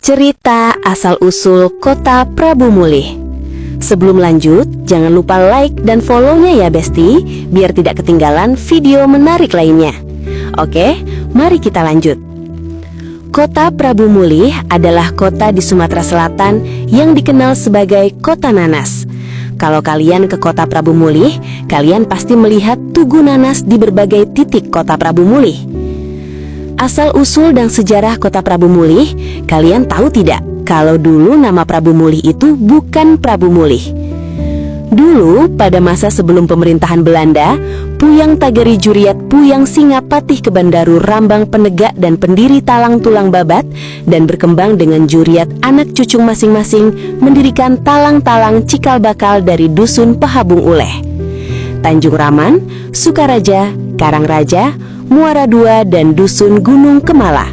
Cerita asal-usul Kota Prabu Mulih. Sebelum lanjut, jangan lupa like dan follow-nya ya Besti, biar tidak ketinggalan video menarik lainnya. Oke, mari kita lanjut. Kota Prabu Mulih adalah kota di Sumatera Selatan yang dikenal sebagai Kota Nanas. Kalau kalian ke Kota Prabu Mulih, kalian pasti melihat tugu nanas di berbagai titik Kota Prabu Mulih. Asal-usul dan sejarah Kota Prabu Mulih, kalian tahu tidak kalau dulu nama Prabu Mulih itu bukan Prabu Mulih? Dulu, pada masa sebelum pemerintahan Belanda, Puyang Tageri Juriat Puyang Singapatih Kebandaru Rambang penegak dan pendiri Talang Tulang Babat, dan berkembang dengan juriat anak cucung masing-masing mendirikan talang-talang cikal bakal dari Dusun Pahabung Uleh, Tanjung Raman, Sukaraja, Karangraja, Muara II, dan Dusun Gunung Kemala.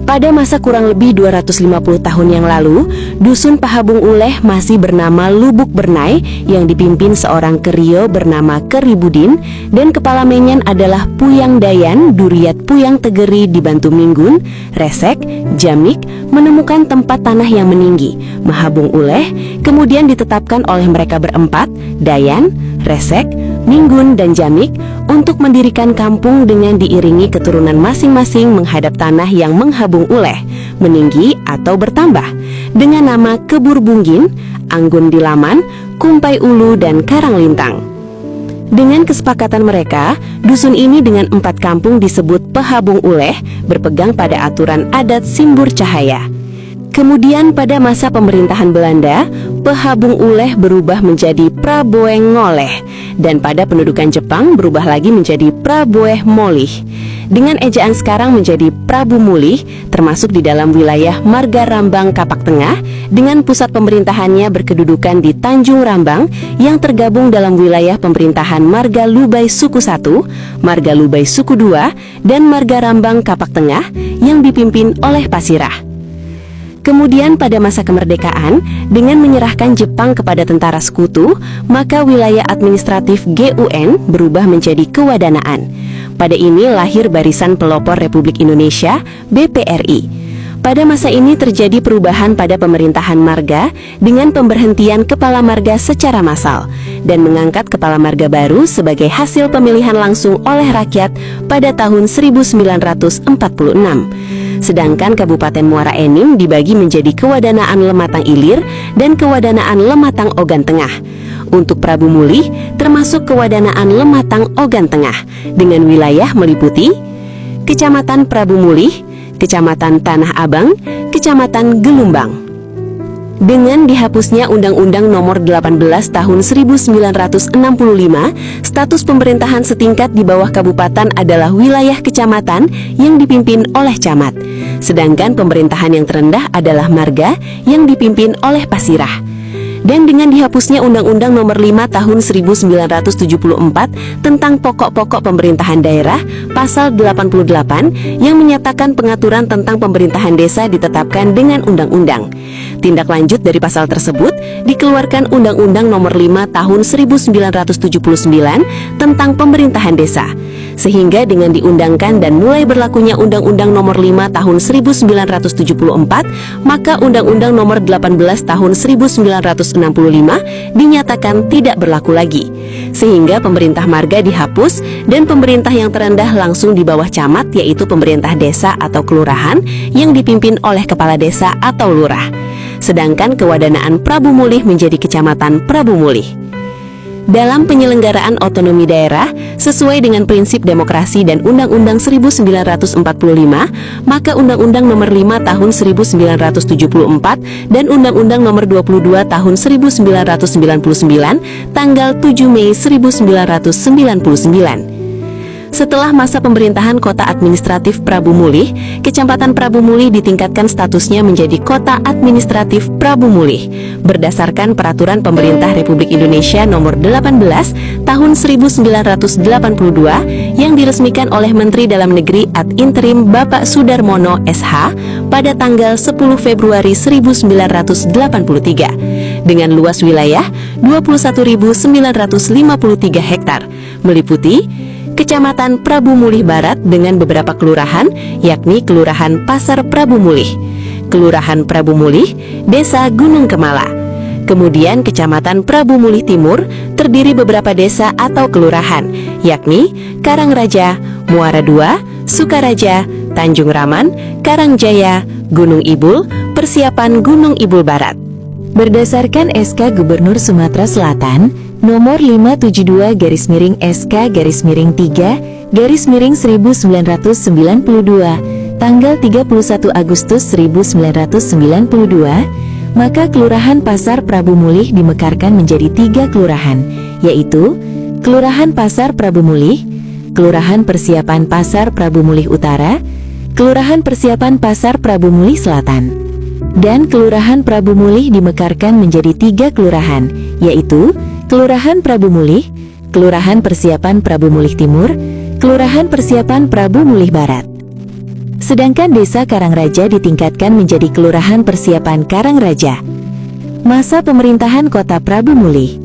Pada masa kurang lebih 250 tahun yang lalu, Dusun Pahabung Uleh masih bernama Lubuk Bernai yang dipimpin seorang Kerio bernama Keribudin, dan kepala menyan adalah Puyang Dayan Duriat Puyang Tegeri dibantu Minggun, Resek, Jamik menemukan tempat tanah yang meninggi, Mahabung Uleh, kemudian ditetapkan oleh mereka berempat, Dayan, Resek, Minggun, dan Jamik, untuk mendirikan kampung dengan diiringi keturunan masing-masing menghadap tanah yang menghabung uleh, meninggi atau bertambah, dengan nama Kebur Bunggin, Anggun Dilaman, Kumpai Ulu, dan Karanglintang. Dengan kesepakatan mereka, dusun ini dengan 4 kampung disebut Pahabung Uleh, berpegang pada aturan adat Simbur Cahaya. Kemudian pada masa pemerintahan Belanda, Pahabung Uleh berubah menjadi Praboeng Ngoleh, dan pada pendudukan Jepang berubah lagi menjadi Praboeh Molih. Dengan ejaan sekarang menjadi Prabu Mulih, termasuk di dalam wilayah Marga Rambang Kapak Tengah, dengan pusat pemerintahannya berkedudukan di Tanjung Rambang yang tergabung dalam wilayah pemerintahan Marga Lubai Suku 1, Marga Lubai Suku 2, dan Marga Rambang Kapak Tengah yang dipimpin oleh Pasirah. Kemudian pada masa kemerdekaan, dengan menyerahkan Jepang kepada tentara sekutu, maka wilayah administratif GUN berubah menjadi kewadanaan. Pada ini lahir Barisan Pelopor Republik Indonesia, BPRI. Pada masa ini terjadi perubahan pada pemerintahan marga dengan pemberhentian kepala marga secara massal dan mengangkat kepala marga baru sebagai hasil pemilihan langsung oleh rakyat pada tahun 1946. Sedangkan Kabupaten Muara Enim dibagi menjadi Kewadanaan Lematang Ilir dan Kewadanaan Lematang Ogan Tengah. Untuk Prabu Mulih termasuk Kewadanaan Lematang Ogan Tengah dengan wilayah meliputi Kecamatan Prabu Mulih, Kecamatan Tanah Abang, Kecamatan Gelumbang. Dengan dihapusnya Undang-Undang Nomor 18 Tahun 1965, status pemerintahan setingkat di bawah kabupaten adalah wilayah kecamatan yang dipimpin oleh camat. Sedangkan pemerintahan yang terendah adalah marga yang dipimpin oleh Pasirah. Dan dengan dihapusnya Undang-Undang Nomor 5 Tahun 1974 tentang pokok-pokok pemerintahan daerah, pasal 88 yang menyatakan pengaturan tentang pemerintahan desa ditetapkan dengan undang-undang. Tindak lanjut dari pasal tersebut dikeluarkan Undang-Undang Nomor 5 Tahun 1979 tentang pemerintahan desa. Sehingga dengan diundangkan dan mulai berlakunya Undang-Undang Nomor 5 Tahun 1974, maka Undang-Undang Nomor 18 Tahun 1965 dinyatakan tidak berlaku lagi. Sehingga pemerintah marga dihapus dan pemerintah yang terendah langsung di bawah camat, yaitu pemerintah desa atau kelurahan yang dipimpin oleh kepala desa atau lurah. Sedangkan Kewadanaan Prabu Mulih menjadi Kecamatan Prabu Mulih. Dalam penyelenggaraan otonomi daerah, sesuai dengan prinsip demokrasi dan Undang-Undang 1945, maka Undang-Undang Nomor 5 Tahun 1974 dan Undang-Undang Nomor 22 Tahun 1999 tanggal 7 Mei 1999. Setelah masa pemerintahan Kota Administratif Prabu Mulih, Kecamatan Prabu Mulih ditingkatkan statusnya menjadi Kota Administratif Prabu Mulih berdasarkan Peraturan Pemerintah Republik Indonesia Nomor 18 Tahun 1982 yang diresmikan oleh Menteri Dalam Negeri ad interim Bapak Sudarmono SH pada tanggal 10 Februari 1983 dengan luas wilayah 21.953 hektar, meliputi Kecamatan Prabu Mulih Barat dengan beberapa kelurahan, yakni Kelurahan Pasar Prabu Mulih, Kelurahan Prabu Mulih, Desa Gunung Kemala. Kemudian Kecamatan Prabu Mulih Timur terdiri beberapa desa atau kelurahan, yakni Karangraja, Muara II, Sukaraja, Tanjung Raman, Karangjaya, Gunung Ibul, Persiapan Gunung Ibul Barat. Berdasarkan SK Gubernur Sumatera Selatan nomor 572/SK-3/1992 tanggal 31 Agustus 1992, maka Kelurahan Pasar Prabu Mulih dimekarkan menjadi 3 kelurahan, yaitu Kelurahan Pasar Prabu Mulih, Kelurahan Persiapan Pasar Prabu Mulih Utara, Kelurahan Persiapan Pasar Prabu Mulih Selatan, dan Kelurahan Prabu Mulih dimekarkan menjadi 3 kelurahan, yaitu Kelurahan Prabu Mulih, Kelurahan Persiapan Prabu Mulih Timur, Kelurahan Persiapan Prabu Mulih Barat. Sedangkan Desa Karangraja ditingkatkan menjadi Kelurahan Persiapan Karangraja. Masa pemerintahan Kota Prabu Mulih.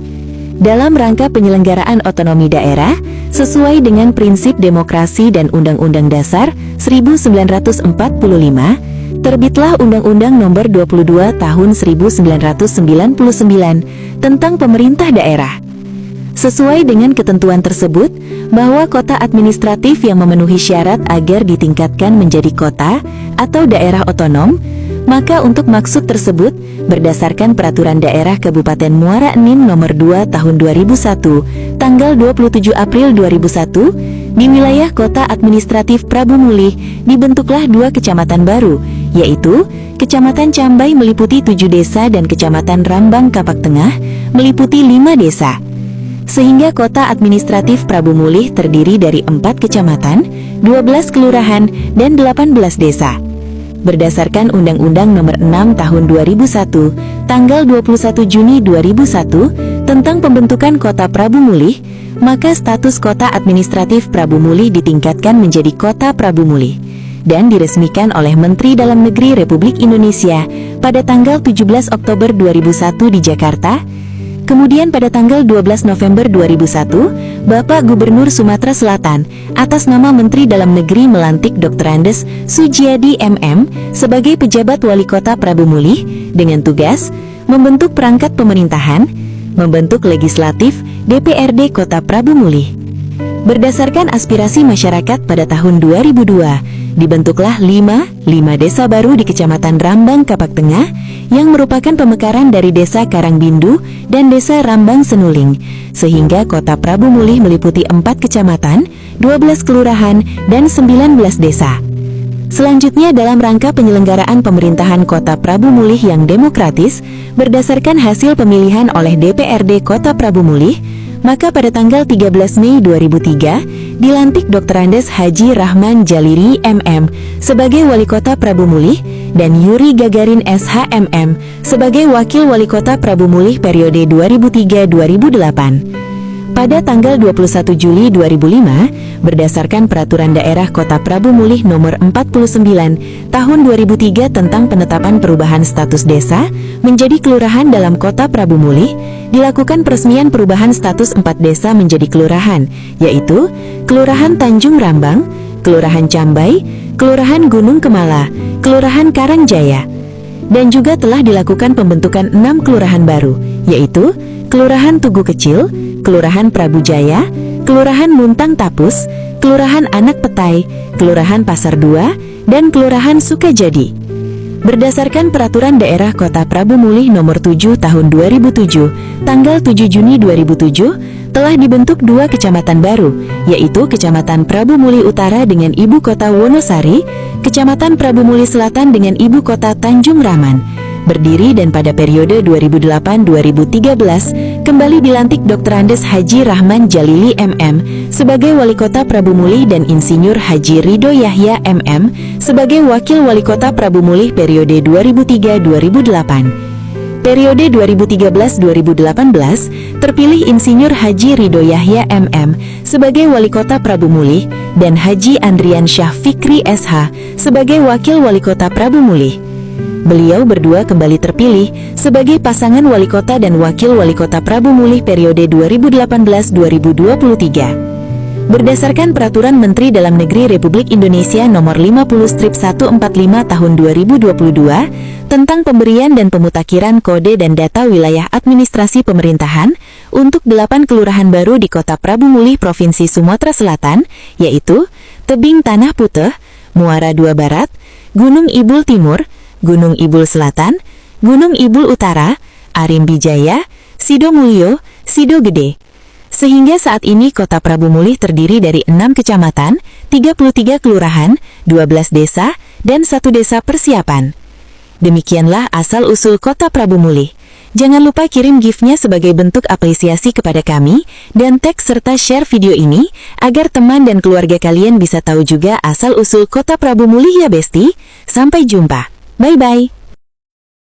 Dalam rangka penyelenggaraan otonomi daerah, sesuai dengan prinsip demokrasi dan Undang-Undang Dasar 1945, terbitlah Undang-Undang Nomor 22 Tahun 1999 tentang Pemerintah Daerah. Sesuai dengan ketentuan tersebut, bahwa kota administratif yang memenuhi syarat agar ditingkatkan menjadi kota atau daerah otonom, maka untuk maksud tersebut, berdasarkan Peraturan Daerah Kabupaten Muara Enim Nomor 2 Tahun 2001, tanggal 27 April 2001, di wilayah Kota Administratif Prabu Mulih dibentuklah 2 kecamatan baru, yaitu Kecamatan Cambai meliputi 7 desa dan Kecamatan Rambang Kapak Tengah meliputi 5 desa. Sehingga Kota Administratif Prabu Mulih terdiri dari 4 kecamatan, 12 kelurahan, dan 18 desa. Berdasarkan Undang-Undang Nomor 6 Tahun 2001, tanggal 21 Juni 2001, tentang pembentukan Kota Prabu Mulih, maka status Kota Administratif Prabu Mulih ditingkatkan menjadi Kota Prabu Mulih dan diresmikan oleh Menteri Dalam Negeri Republik Indonesia pada tanggal 17 Oktober 2001 di Jakarta. Kemudian pada tanggal 12 November 2001, Bapak Gubernur Sumatera Selatan atas nama Menteri Dalam Negeri melantik Dr. Andes Sujiadi MM sebagai pejabat wali kota Prabu Mulih dengan tugas membentuk perangkat pemerintahan, membentuk legislatif DPRD Kota Prabu Mulih. Berdasarkan aspirasi masyarakat pada tahun 2002, dibentuklah 5 desa baru di Kecamatan Rambang Kapak Tengah yang merupakan pemekaran dari Desa Karangbindu dan Desa Rambang Senuling, sehingga Kota Prabu Mulih meliputi 4 kecamatan, 12 kelurahan, dan 19 desa. Selanjutnya dalam rangka penyelenggaraan pemerintahan Kota Prabu Mulih yang demokratis, berdasarkan hasil pemilihan oleh DPRD Kota Prabu Mulih, maka pada tanggal 13 Mei 2003, dilantik Dr. Andes Haji Rahman Jaliri MM sebagai Wali Kota Prabu Mulih dan Yuri Gagarin SHMM sebagai Wakil Wali Kota Prabu Mulih periode 2003-2008. Pada tanggal 21 Juli 2005, berdasarkan Peraturan Daerah Kota Prabu Mulih Nomor 49 Tahun 2003 tentang penetapan perubahan status desa menjadi kelurahan dalam Kota Prabu Mulih, dilakukan peresmian perubahan status 4 desa menjadi kelurahan, yaitu Kelurahan Tanjung Rambang, Kelurahan Cambai, Kelurahan Gunung Kemala, Kelurahan Karangjaya, dan juga telah dilakukan pembentukan 6 kelurahan baru, yaitu Kelurahan Tugu Kecil, Kelurahan Prabu Jaya, Kelurahan Muntang Tapus, Kelurahan Anak Petai, Kelurahan Pasar II, dan Kelurahan Sukajadi. Berdasarkan Peraturan Daerah Kota Prabu Mulih Nomor 7 Tahun 2007, tanggal 7 Juni 2007, telah dibentuk 2 kecamatan baru, yaitu Kecamatan Prabu Mulih Utara dengan Ibu Kota Wonosari, Kecamatan Prabu Mulih Selatan dengan Ibu Kota Tanjung Raman. Berdiri dan pada periode 2008-2013, kembali dilantik Dr. Andes Haji Rahman Jalili MM sebagai Wali Kota Prabu Mulih dan Insinyur Haji Ridho Yahya MM sebagai Wakil Wali Kota Prabu Mulih periode 2003-2008. Periode 2013-2018, terpilih Insinyur Haji Ridho Yahya MM sebagai Wali Kota Prabu Mulih dan Haji Andrian Syah Fikri SH sebagai Wakil Wali Kota Prabu Mulih. Beliau berdua kembali terpilih sebagai pasangan Wali Kota dan Wakil Wali Kota Prabu Mulih periode 2018-2023. Berdasarkan Peraturan Menteri Dalam Negeri Republik Indonesia Nomor 50/145 Tahun 2022 tentang pemberian dan pemutakhiran kode dan data wilayah administrasi pemerintahan untuk 8 kelurahan baru di Kota Prabu Mulih, Provinsi Sumatera Selatan, yaitu Tebing Tanah Puteh, Muara II Barat, Gunung Ibul Timur, Gunung Ibul Selatan, Gunung Ibul Utara, Arimbi Jaya, Sido Mulyo, Sido Gede. Sehingga saat ini Kota Prabu Mulih terdiri dari 6 kecamatan, 33 kelurahan, 12 desa, dan 1 desa persiapan. Demikianlah asal-usul Kota Prabu Mulih. Jangan lupa kirim gift-nya sebagai bentuk apresiasi kepada kami, dan tag serta share video ini, agar teman dan keluarga kalian bisa tahu juga asal-usul Kota Prabu Mulih ya Besti. Sampai jumpa. Bye-bye.